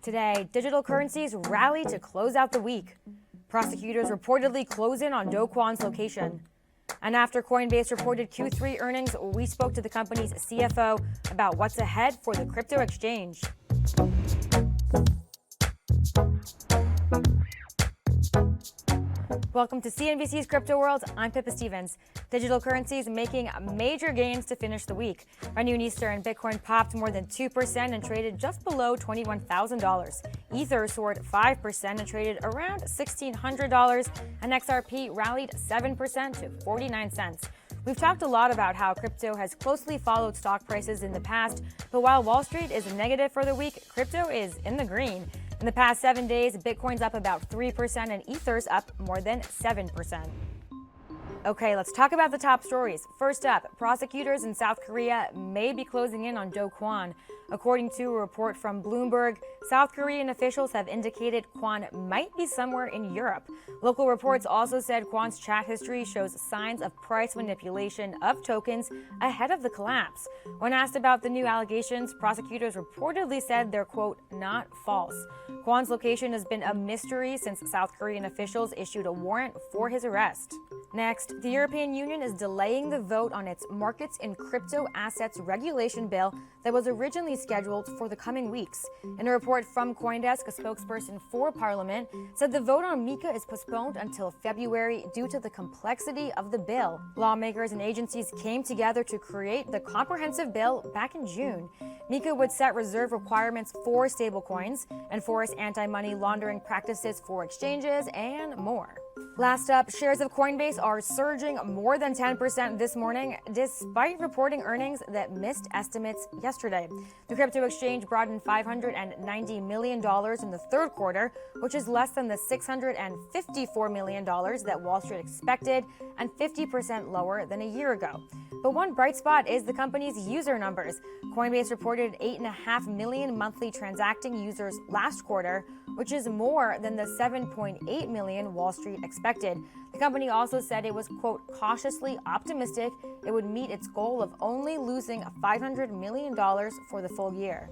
Today, digital currencies rally to close out the week. Prosecutors reportedly close in on Do Kwon's location. And after Coinbase reported Q3 earnings, we spoke to the company's CFO about what's ahead for the crypto exchange. Welcome to CNBC's Crypto World. I'm Pippa Stevens. Digital currencies making major gains to finish the week. By noon Eastern, Bitcoin popped more than 2% and traded just below $21,000. Ether soared 5% and traded around $1,600, and XRP rallied 7% to 49 cents. We've talked a lot about how crypto has closely followed stock prices in the past, but while Wall Street is negative for the week, crypto is in the green. In the past 7 days, Bitcoin's up about 3% and Ether's up more than 7%. Okay, let's talk about the top stories. First up, prosecutors in South Korea may be closing in on Do Kwon. According to a report from Bloomberg, South Korean officials have indicated Kwon might be somewhere in Europe. Local reports also said Kwon's chat history shows signs of price manipulation of tokens ahead of the collapse. When asked about the new allegations, prosecutors reportedly said they're, quote, not false. Kwon's location has been a mystery since South Korean officials issued a warrant for his arrest. Next, the European Union is delaying the vote on its markets in crypto assets regulation bill that was originally scheduled for the coming weeks. In a report from CoinDesk, a spokesperson for Parliament said the vote on MiCA is postponed until February due to the complexity of the bill. Lawmakers and agencies came together to create the comprehensive bill back in June. MiCA would set reserve requirements for stablecoins, enforce anti-money laundering practices for exchanges, and more. Last up, shares of Coinbase are surging more than 10% this morning, despite reporting earnings that missed estimates yesterday. The crypto exchange brought in $590 million in the third quarter, which is less than the $654 million that Wall Street expected and 50% lower than a year ago. But one bright spot is the company's user numbers. Coinbase reported 8.5 million monthly transacting users last quarter, which is more than the 7.8 million Wall Street expected. The company also said it was, quote, cautiously optimistic it would meet its goal of only losing $500 million for the full year.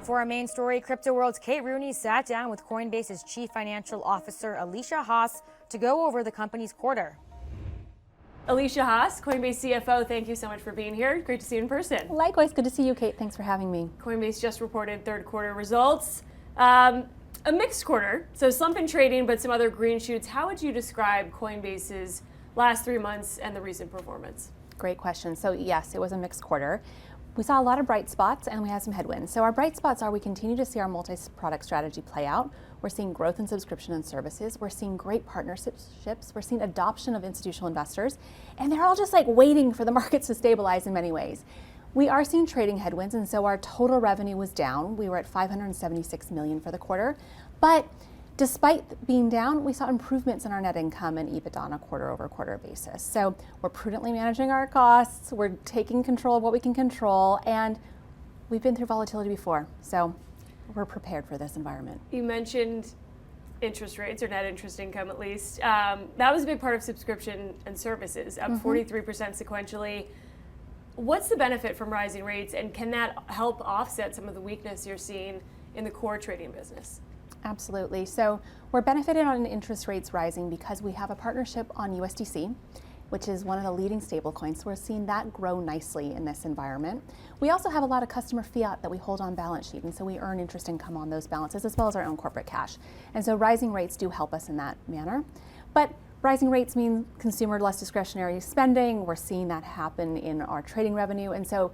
For our main story, Crypto World's Kate Rooney sat down with Coinbase's Chief Financial Officer Alesia Haas to go over the company's quarter. Alesia Haas, Coinbase CFO, thank you so much for being here. Great to see you in person. Likewise, good to see you, Kate. Thanks for having me. Coinbase just reported third quarter results. A mixed quarter, so slump in trading, but some other green shoots. How would you describe Coinbase's last 3 months and the recent performance? Great question. So yes, it was a mixed quarter. We saw a lot of bright spots and we had some headwinds. So our bright spots are we continue to see our multi-product strategy play out. We're seeing growth in subscription and services. We're seeing great partnerships. We're seeing adoption of institutional investors. And they're all just like waiting for the markets to stabilize in many ways. We are seeing trading headwinds, and so our total revenue was down. We were at $576 million for the quarter. But despite being down, we saw improvements in our net income and EBITDA on a quarter-over-quarter basis. So we're prudently managing our costs. We're taking control of what we can control, and we've been through volatility before. So we're prepared for this environment. You mentioned interest rates, or net interest income at least. That was a big part of subscription and services, up 43% sequentially. What's the benefit from rising rates, and can that help offset some of the weakness you're seeing in the core trading business? Absolutely. So we're benefited on interest rates rising because we have a partnership on USDC, which is one of the leading stablecoins. So we're seeing that grow nicely in this environment. We also have a lot of customer fiat that we hold on balance sheet, and so we earn interest income on those balances as well as our own corporate cash. And so rising rates do help us in that manner. But rising rates mean consumer less discretionary spending. We're seeing that happen in our trading revenue. And so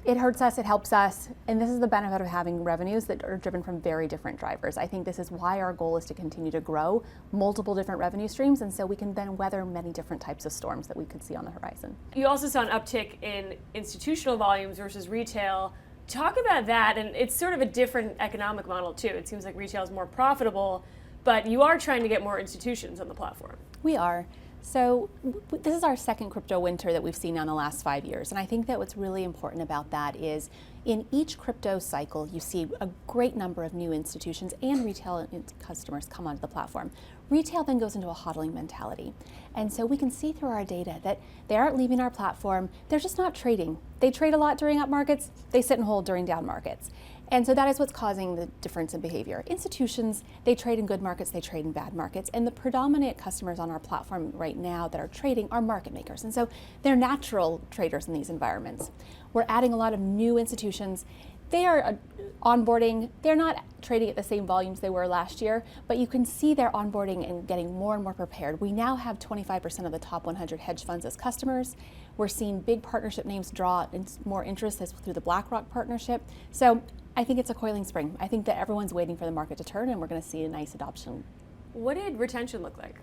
it hurts us, it helps us. And this is the benefit of having revenues that are driven from very different drivers. I think this is why our goal is to continue to grow multiple different revenue streams. And so we can then weather many different types of storms that we could see on the horizon. You also saw an uptick in institutional volumes versus retail. Talk about that. And it's sort of a different economic model too. It seems like retail is more profitable, but you are trying to get more institutions on the platform. We are. So this is our second crypto winter that we've seen in the last 5 years. And I think that what's really important about that is in each crypto cycle, you see a great number of new institutions and retail customers come onto the platform. Retail then goes into a hodling mentality. And so we can see through our data that they aren't leaving our platform. They're just not trading. They trade a lot during up markets. They sit and hold during down markets. And so that is what's causing the difference in behavior. Institutions, they trade in good markets, they trade in bad markets. And the predominant customers on our platform right now that are trading are market makers. And so they're natural traders in these environments. We're adding a lot of new institutions. They are onboarding. They're not trading at the same volumes they were last year, but you can see they're onboarding and getting more and more prepared. We now have 25% of the top 100 hedge funds as customers. We're seeing big partnership names draw more interest through the BlackRock partnership. So I think it's a coiling spring. I think that everyone's waiting for the market to turn, and we're going to see a nice adoption. What did retention look like?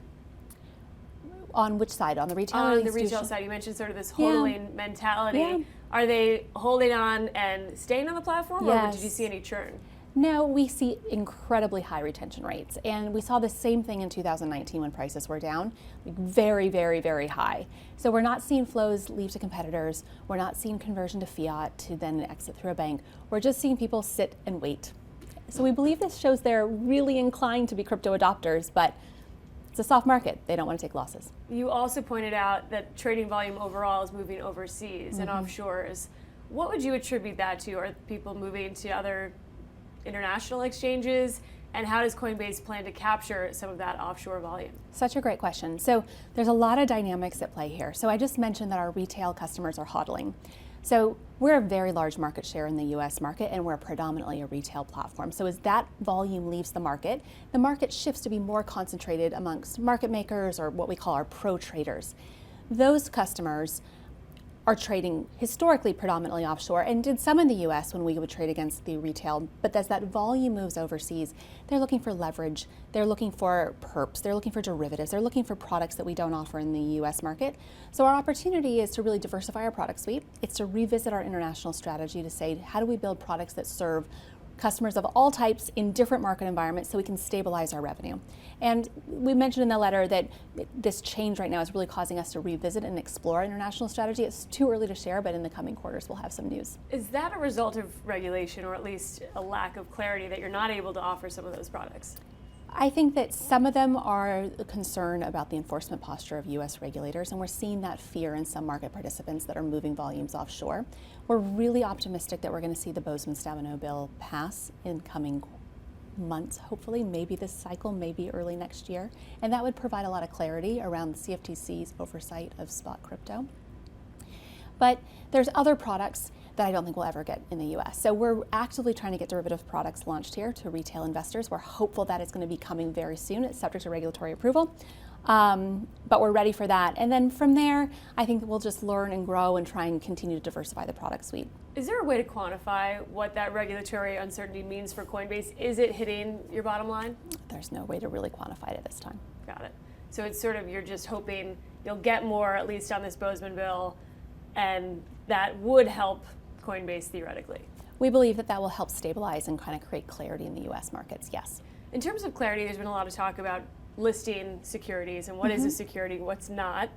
On which side? On the retail or On the the retail side, you mentioned sort of this hodling mentality. Yeah. Are they holding on and staying on the platform, or Yes. did you see any churn? No, we see incredibly high retention rates. And we saw the same thing in 2019 when prices were down, very, very, very high. So we're not seeing flows leave to competitors. We're not seeing conversion to fiat to then exit through a bank. We're just seeing people sit and wait. So we believe this shows they're really inclined to be crypto adopters, but it's a soft market. They don't want to take losses. You also pointed out that trading volume overall is moving overseas and offshores. What would you attribute that to? Are people moving to other international exchanges? And how does Coinbase plan to capture some of that offshore volume? Such a great question. So there's a lot of dynamics at play here. So I just mentioned that our retail customers are hodling. So we're a very large market share in the US market, and we're predominantly a retail platform. So as that volume leaves the market shifts to be more concentrated amongst market makers, or what we call our pro traders. Those customers are trading historically predominantly offshore, and did some in the US when we would trade against the retail. But as that volume moves overseas, they're looking for leverage, they're looking for perps, they're looking for derivatives, they're looking for products that we don't offer in the US market. So our opportunity is to really diversify our product suite. It's to revisit our international strategy to say, how do we build products that serve customers of all types in different market environments so we can stabilize our revenue. And we mentioned in the letter that this change right now is really causing us to revisit and explore our international strategy. It's too early to share, but in the coming quarters we'll have some news. Is that a result of regulation, or at least a lack of clarity, that you're not able to offer some of those products? I think that some of them are concerned about the enforcement posture of US regulators, and we're seeing that fear in some market participants that are moving volumes offshore. We're really optimistic that we're going to see the Bozeman-Stabenow bill pass in coming months, hopefully, maybe this cycle, maybe early next year, and that would provide a lot of clarity around the CFTC's oversight of spot crypto. But there's other products that I don't think we'll ever get in the US. So we're actively trying to get derivative products launched here to retail investors. We're hopeful that it's going to be coming very soon. It's subject to regulatory approval, but we're ready for that. And then from there, I think we'll just learn and grow and try and continue to diversify the product suite. Is there a way to quantify what that regulatory uncertainty means for Coinbase? Is it hitting your bottom line? There's no way to really quantify it at this time. Got it. So it's sort of, you're just hoping you'll get more, at least on this Bozeman bill, and that would help Coinbase theoretically. We believe that that will help stabilize and kind of create clarity in the US markets, yes. In terms of clarity, there's been a lot of talk about listing securities and what is a security, what's not.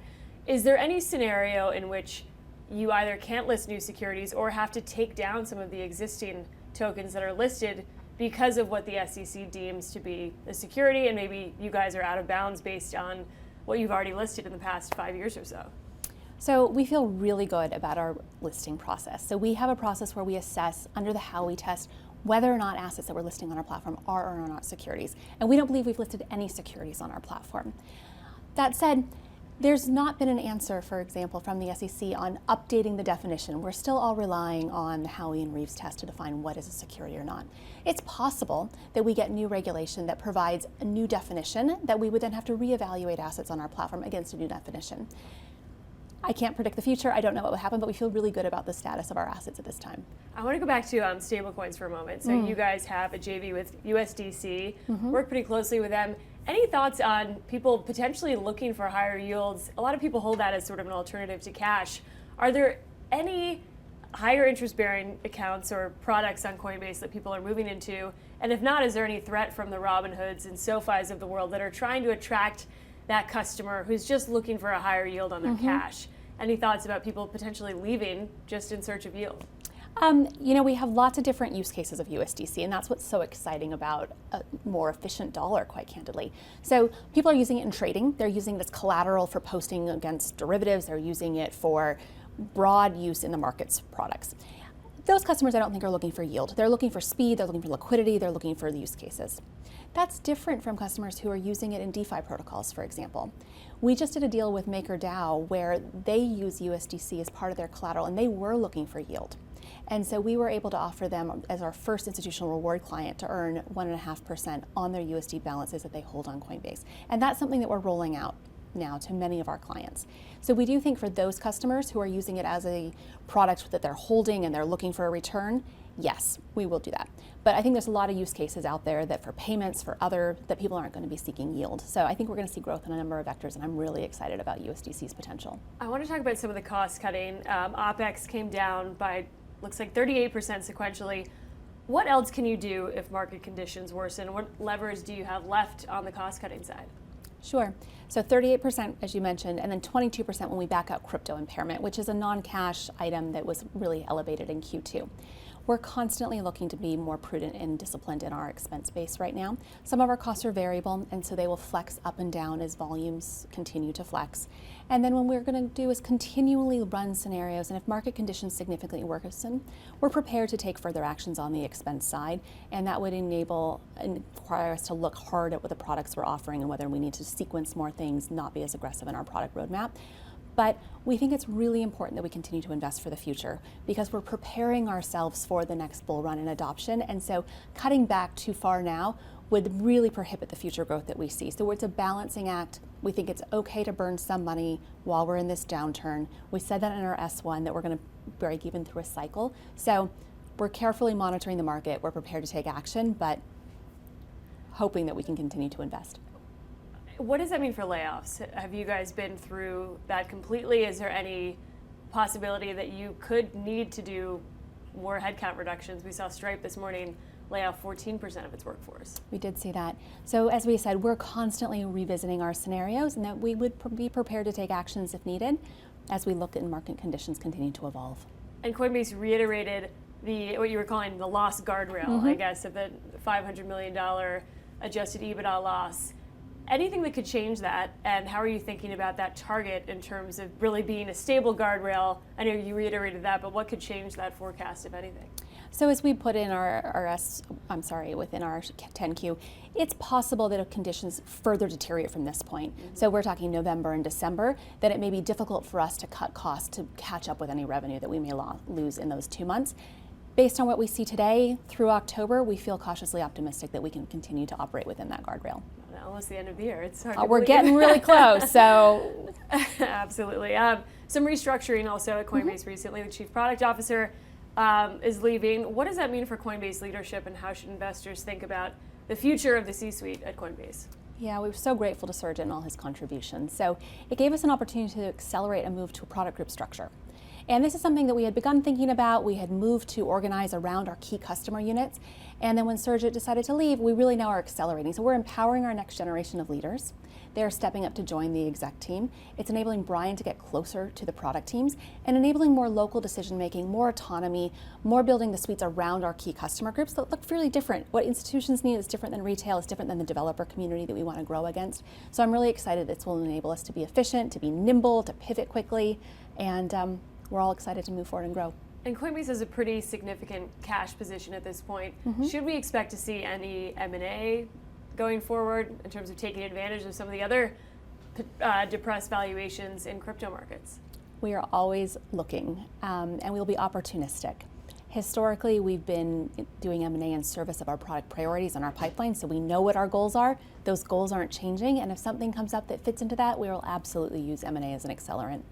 Is there any scenario in which you either can't list new securities or have to take down some of the existing tokens that are listed because of what the SEC deems to be a security, and maybe you guys are out of bounds based on what you've already listed in the past 5 years or so? So we feel really good about our listing process. So we have a process where we assess under the Howey test whether or not assets that we're listing on our platform are or are not securities. And we don't believe we've listed any securities on our platform. That said, there's not been an answer, for example, from the SEC on updating the definition. We're still all relying on the Howey and Reeves test to define what is a security or not. It's possible that we get new regulation that provides a new definition that we would then have to reevaluate assets on our platform against a new definition. I can't predict the future. I don't know what will happen, but we feel really good about the status of our assets at this time. I want to go back to stablecoins for a moment. So you guys have a JV with USDC, work pretty closely with them. Any thoughts on people potentially looking for higher yields? A lot of people hold that as sort of an alternative to cash. Are there any higher interest-bearing accounts or products on Coinbase that people are moving into? And if not, is there any threat from the Robinhoods and SoFis of the world that are trying to attract that customer who's just looking for a higher yield on their cash? Any thoughts about people potentially leaving just in search of yield? You know, we have lots of different use cases of USDC, and that's what's so exciting about a more efficient dollar, quite candidly. So people are using it in trading. They're using it as collateral for posting against derivatives. They're using it for broad use in the markets products. those customers I don't think are looking for yield. They're looking for speed, they're looking for liquidity, they're looking for the use cases. That's different from customers who are using it in DeFi protocols, for example. We just did a deal with MakerDAO where they use USDC as part of their collateral, and they were looking for yield. And so we were able to offer them as our first institutional reward client to earn 1.5% on their USD balances that they hold on Coinbase. And that's something that we're rolling out now to many of our clients. So we do think for those customers who are using it as a product that they're holding and they're looking for a return, yes, we will do that. But I think there's a lot of use cases out there that for payments, for other, that people aren't going to be seeking yield. So I think we're going to see growth in a number of vectors, and I'm really excited about USDC's potential. I want to talk about some of the cost cutting. OpEx came down by, looks like 38% sequentially. What else can you do if market conditions worsen? What levers do you have left on the cost cutting side? Sure. So 38%, as you mentioned, and then 22% when we back out crypto impairment, which is a non-cash item that was really elevated in Q2. We're constantly looking to be more prudent and disciplined in our expense base right now. Some of our costs are variable, and so they will flex up and down as volumes continue to flex. And then what we're going to do is continually run scenarios, and if market conditions significantly worsen, we're prepared to take further actions on the expense side, and that would enable and require us to look hard at what the products we're offering and whether we need to sequence more things, not be as aggressive in our product roadmap. But we think it's really important that we continue to invest for the future because we're preparing ourselves for the next bull run in adoption. And so cutting back too far now would really prohibit the future growth that we see. So it's a balancing act. We think it's okay to burn some money while we're in this downturn. We said that in our S1 that we're going to break even through a cycle. So we're carefully monitoring the market. We're prepared to take action, but hoping that we can continue to invest. What does that mean for layoffs? Have you guys been through that completely? Is there any possibility that you could need to do more headcount reductions? We saw Stripe this morning lay off 14% of its workforce. We did see that. So as we said, we're constantly revisiting our scenarios and that we would be prepared to take actions if needed as we look at market conditions continue to evolve. And Coinbase reiterated what you were calling the loss guardrail, I guess, of the $500 million adjusted EBITDA loss. Anything that could change that, and how are you thinking about that target in terms of really being a stable guardrail? I know you reiterated that, but what could change that forecast, if anything? So as we put in within our 10Q, it's possible that if conditions further deteriorate from this point, so we're talking November and December, that it may be difficult for us to cut costs to catch up with any revenue that we may lose in those 2 months. Based on what we see today through October, we feel cautiously optimistic that we can continue to operate within that guardrail. Almost the end of the year. It's hard to We're believe. getting really close, so. Absolutely. Some restructuring also at Coinbase recently. The chief product officer is leaving. What does that mean for Coinbase leadership, and how should investors think about the future of the C-suite at Coinbase? Yeah, we were so grateful to Sergey and all his contributions. So it gave us an opportunity to accelerate a move to a product group structure. And this is something that we had begun thinking about. We had moved to organize around our key customer units. And then when Sergey decided to leave, we really now are accelerating. So we're empowering our next generation of leaders. They're stepping up to join the exec team. It's enabling Brian to get closer to the product teams and enabling more local decision-making, more autonomy, more building the suites around our key customer groups that look fairly different. What institutions need is different than retail, is different than the developer community that we want to grow against. So I'm really excited this will enable us to be efficient, to be nimble, to pivot quickly, and we're all excited to move forward and grow. And Coinbase has a pretty significant cash position at this point. Should we expect to see any M&A going forward in terms of taking advantage of some of the other depressed valuations in crypto markets? We are always looking, and we'll be opportunistic. Historically, we've been doing M&A in service of our product priorities and our pipeline, so we know what our goals are. Those goals aren't changing, and if something comes up that fits into that, we will absolutely use M&A as an accelerant.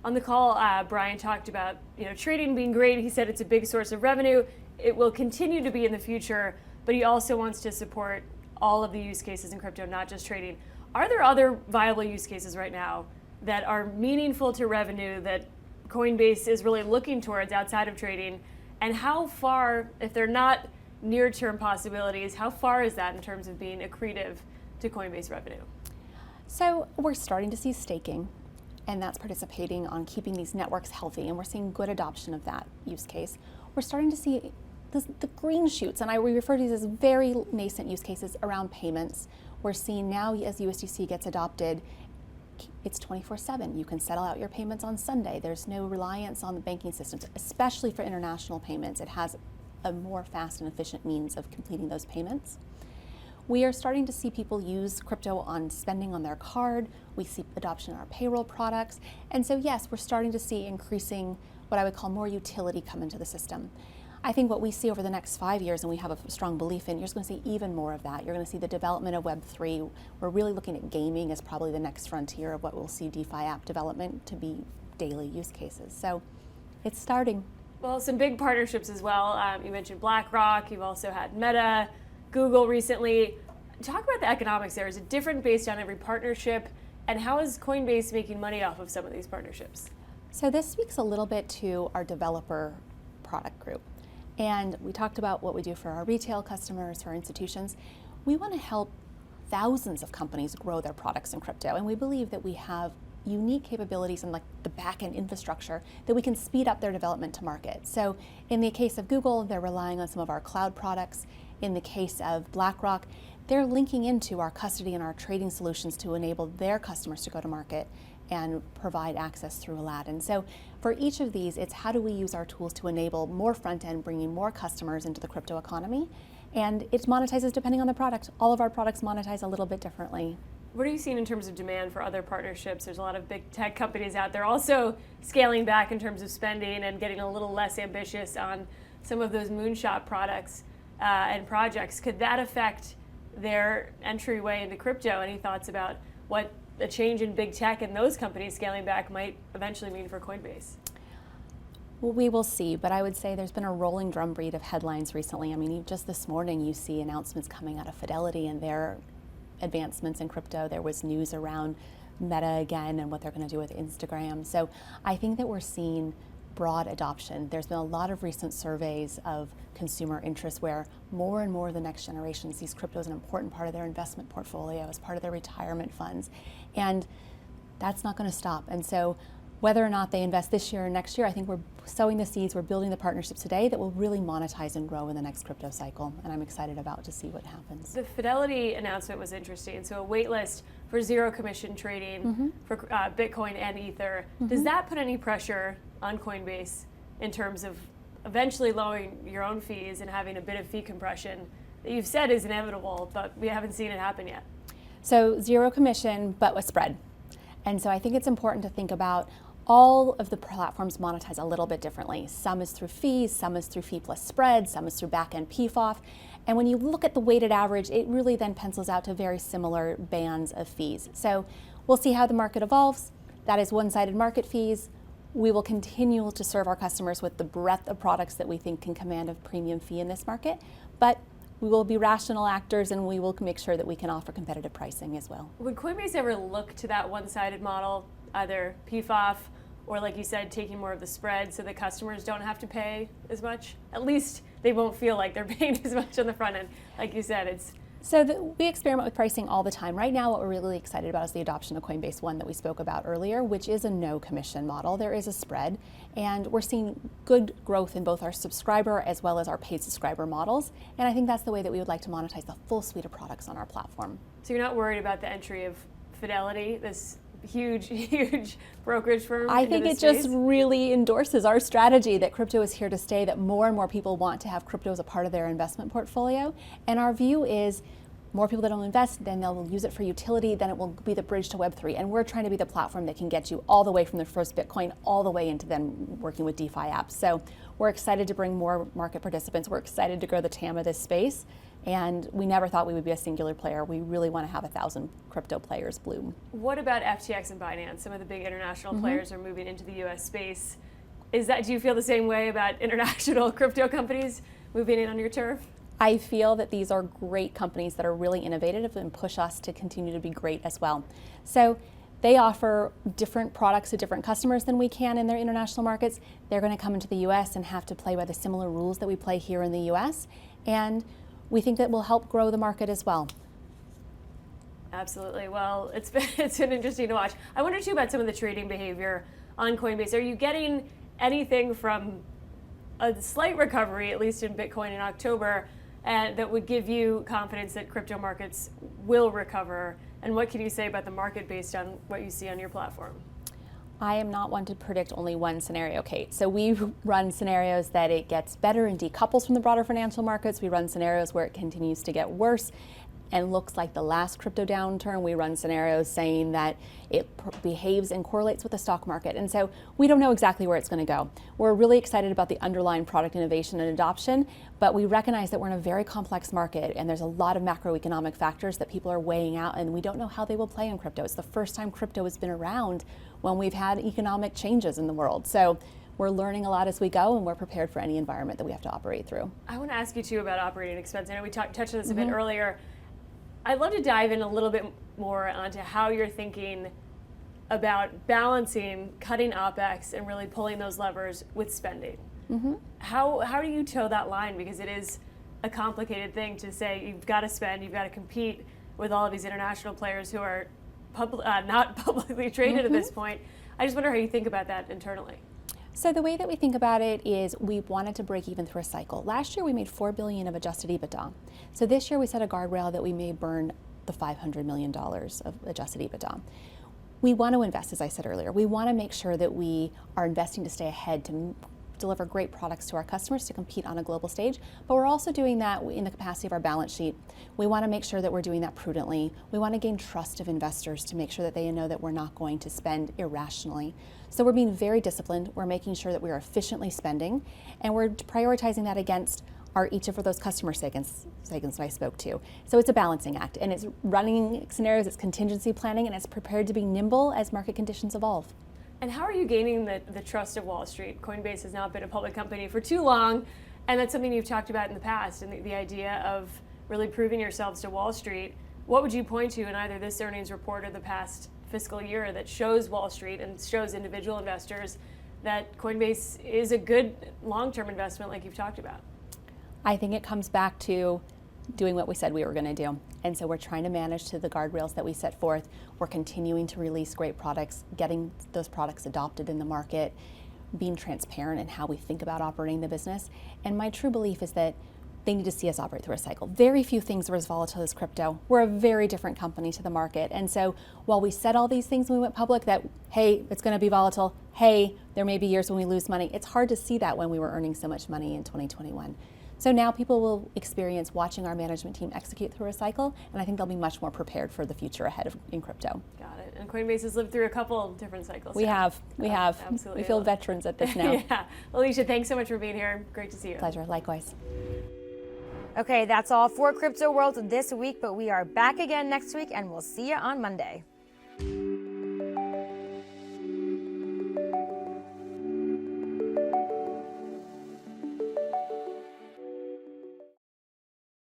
On the call, Brian talked about trading being great. He said it's a big source of revenue. It will continue to be in the future, but he also wants to support all of the use cases in crypto, not just trading. Are there other viable use cases right now that are meaningful to revenue that Coinbase is really looking towards outside of trading? And how far, if they're not near-term possibilities, how far is that in terms of being accretive to Coinbase revenue? So we're starting to see staking, and that's participating on keeping these networks healthy, and we're seeing good adoption of that use case. We're starting to see the green shoots, and we refer to these as very nascent use cases around payments. We're seeing now as USDC gets adopted, It's 24/7. You can settle out your payments on Sunday. There's no reliance on the banking systems, especially for international payments. It has a more fast and efficient means of completing those payments. We are starting to see people use crypto on spending on their card. We see adoption in our payroll products. And so yes, we're starting to see increasing what I would call more utility come into the system. I think what we see over the next 5 years, and we have a strong belief in, you're going to see even more of that. You're going to see the development of Web3. We're really looking at gaming as probably the next frontier of what we'll see DeFi app development to be daily use cases. So it's starting. Well, some big partnerships as well. You mentioned BlackRock. You've also had Meta, Google recently. Talk about the economics there. Is it different based on every partnership? And how is Coinbase making money off of some of these partnerships? So this speaks a little bit to our developer product group. And we talked about what we do for our retail customers, for our institutions. We want to help thousands of companies grow their products in crypto. And we believe that we have unique capabilities in like the back-end infrastructure that we can speed up their development to market. So in the case of Google, they're relying on some of our cloud products. In the case of BlackRock, they're linking into our custody and our trading solutions to enable their customers to go to market and provide access through Aladdin. So for each of these, it's how do we use our tools to enable more front end, bringing more customers into the crypto economy. And it monetizes depending on the product. All of our products monetize a little bit differently. What are you seeing in terms of demand for other partnerships? There's a lot of big tech companies out there also scaling back in terms of spending and getting a little less ambitious on some of those moonshot products and projects. Could that affect their entryway into crypto? Any thoughts about what a change in big tech and those companies scaling back might eventually mean for Coinbase? Well, we will see, but I would say there's been a rolling drumbeat of headlines recently. I mean, just this morning you see announcements coming out of Fidelity and their advancements in crypto. There was news around Meta again and what they're going to do with Instagram. So I think that we're seeing broad adoption. There's been a lot of recent surveys of consumer interest where more and more of the next generation sees crypto as an important part of their investment portfolio, as part of their retirement funds. And that's not going to stop. And so whether or not they invest this year or next year, I think we're sowing the seeds, we're building the partnerships today that will really monetize and grow in the next crypto cycle. And I'm excited about to see what happens. The Fidelity announcement was interesting. So a wait list for zero commission trading for Bitcoin and Ether. Does that put any pressure on Coinbase in terms of eventually lowering your own fees and having a bit of fee compression that you've said is inevitable, but we haven't seen it happen yet? So zero commission, but with spread. And so I think it's important to think about all of the platforms monetize a little bit differently. Some is through fees, some is through fee plus spread, some is through back-end PFOF. And when you look at the weighted average, it really then pencils out to very similar bands of fees. So we'll see how the market evolves. That is one-sided market fees. We will continue to serve our customers with the breadth of products that we think can command a premium fee in this market. But we will be rational actors and we will make sure that we can offer competitive pricing as well. Would Coinbase ever look to that one-sided model, either PFOF or, like you said, taking more of the spread so that customers don't have to pay as much? At least they won't feel like they're paying as much on the front end. Like you said, it's... So we experiment with pricing all the time. Right now, what we're really excited about is the adoption of Coinbase One that we spoke about earlier, which is a no commission model. There is a spread, and we're seeing good growth in both our subscriber as well as our paid subscriber models. And I think that's the way that we would like to monetize the full suite of products on our platform. So you're not worried about the entry of Fidelity, this huge brokerage firm? I think it just really endorses our strategy that crypto is here to stay, that more and more people want to have crypto as a part of their investment portfolio. And our view is more people that will invest, then they'll use it for utility, then it will be the bridge to Web3. And we're trying to be the platform that can get you all the way from the first Bitcoin all the way into then working with DeFi apps. So we're excited to bring more market participants. We're excited to grow the TAM of this space. And we never thought we would be a singular player. We really want to have 1,000 crypto players bloom. What about FTX and Binance? Some of the big international players are moving into the US space. Do you feel the same way about international crypto companies moving in on your turf? I feel that these are great companies that are really innovative and push us to continue to be great as well. So they offer different products to different customers than we can in their international markets. They're going to come into the US and have to play by the similar rules that we play here in the US. And we think that will help grow the market as well. Absolutely. Well, it's been interesting to watch. I wonder too about some of the trading behavior on Coinbase. Are you getting anything from a slight recovery, at least in Bitcoin in October, that would give you confidence that crypto markets will recover And what can you say about the market based on what you see on your platform? I am not one to predict only one scenario, Kate. So we run scenarios that it gets better and decouples from the broader financial markets. We run scenarios where it continues to get worse and looks like the last crypto downturn. We run scenarios saying that it behaves and correlates with the stock market. And so we don't know exactly where it's going to go. We're really excited about the underlying product innovation and adoption, but we recognize that we're in a very complex market and there's a lot of macroeconomic factors that people are weighing out, and we don't know how they will play in crypto. It's the first time crypto has been around when we've had economic changes in the world. So we're learning a lot as we go, and we're prepared for any environment that we have to operate through. I want to ask you too about operating expense. I know we touched on this a bit earlier. I'd love to dive in a little bit more onto how you're thinking about balancing cutting OpEx and really pulling those levers with spending. How do you toe that line? Because it is a complicated thing to say you've got to spend, you've got to compete with all of these international players who are not publicly traded at this point. I just wonder how you think about that internally. So the way that we think about it is we wanted to break even through a cycle. Last year we made $4 billion of adjusted EBITDA. So this year we set a guardrail that we may burn the $500 million of adjusted EBITDA. We want to invest, as I said earlier. We want to make sure that we are investing to stay ahead, to deliver great products to our customers, to compete on a global stage, but we're also doing that in the capacity of our balance sheet. We want to make sure that we're doing that prudently. We want to gain trust of investors to make sure that they know that we're not going to spend irrationally. So we're being very disciplined. We're making sure that we are efficiently spending, and we're prioritizing that against each of those customer segments that I spoke to. So it's a balancing act, and it's running scenarios, it's contingency planning, and it's prepared to be nimble as market conditions evolve. And how are you gaining the trust of Wall Street? Coinbase has not been a public company for too long, and that's something you've talked about in the past, and the idea of really proving yourselves to Wall Street. What would you point to in either this earnings report or the past fiscal year that shows Wall Street and shows individual investors that Coinbase is a good long-term investment like you've talked about? I think it comes back to doing what we said we were going to do. And so we're trying to manage to the guardrails that we set forth. We're continuing to release great products, getting those products adopted in the market, being transparent in how we think about operating the business. And my true belief is that they need to see us operate through a cycle. Very few things are as volatile as crypto. We're a very different company to the market. And so while we said all these things when we went public, that, hey, it's going to be volatile, hey, there may be years when we lose money, it's hard to see that when we were earning so much money in 2021. So now people will experience watching our management team execute through a cycle, and I think they'll be much more prepared for the future ahead in crypto. Got it. And Coinbase has lived through a couple different cycles. We have. Absolutely. We feel veterans at this now. Yeah. Alesia, thanks so much for being here. Great to see you. Pleasure. Likewise. Okay, that's all for Crypto World this week, but we are back again next week, and we'll see you on Monday.